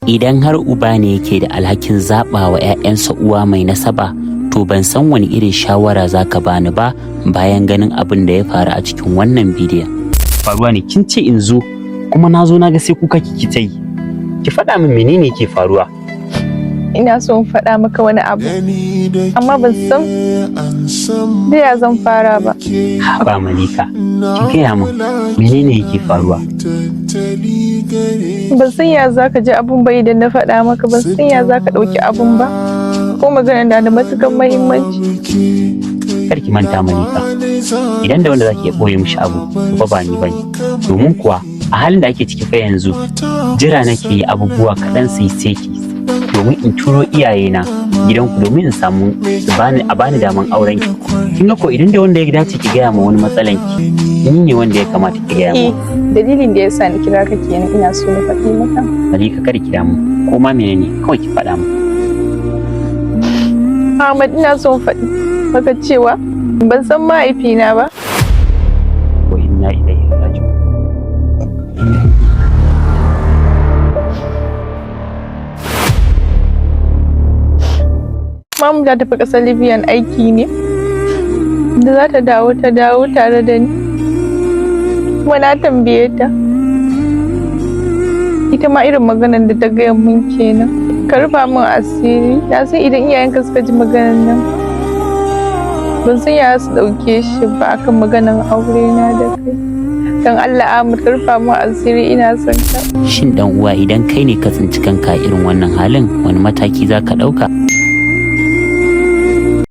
Idan har uba ne yake da alhakin zaɓa wa 'ya'yansa uwa mai nasaba, to ban san wani irin shawara za ka bani ba bayan ganin abin da ya faru a cikin wannan bidiyon. Faruwa ne, kin ce in zo kuma na zo na ga sai kuka kiki ta yi. Ki faɗa min menene ke faruwa? Ina so in faɗa maka wani abu, amma ban san da ya zan fara ba. Ba Malika, ki gaya min menene yake faruwa? Ban san ya za ka ji abun ba idan na faɗa maka, ban san ya za ka ɗauki abun ba, ko magana na da matuƙar muhimmanci. Kar ki manta Malika, idan da wanda za ki iya ɓoye mishi abu, ba ni bane. Domin kuwa a halin da ake ciki fa yanzu, jira nake yi abubuwa kaɗan su yi seki. Domin in turo iyayena gidanku domin in samu a bani daman auren ki. Kin ga ko idan da wanda ya dace ki gaya ma wani matsalan ki, ni ne wanda ya kamata ki gaya ma. Dalilin da yasa ni kira ka kenan, ina so na faɗi maka. Malika kada ki damu, ko ma menene kawai ki faɗa mu. Ahmad, ina so in faɗi maka cewa ban san mahaifina ba. Wa inna ilaihi raji'un. Mamu ta tafi ƙasar Libyan aiki ne, da za ta dawo tare da ni. Kuma na tambaye ta, ita ma irin maganar da ta gaya mun kenan. Ka rufa min asiri, na san idan iyayenka suka ji maganar nan, ban san ya su ɗauke shi ba akan maganar aure na da kai. Dan Allah Ahmad, ka rufa min asiri, ina son ka. Shin dan uwa, idan kai ne ka tsinci kanka irin wannan halin, wani mataki za ka ɗauka?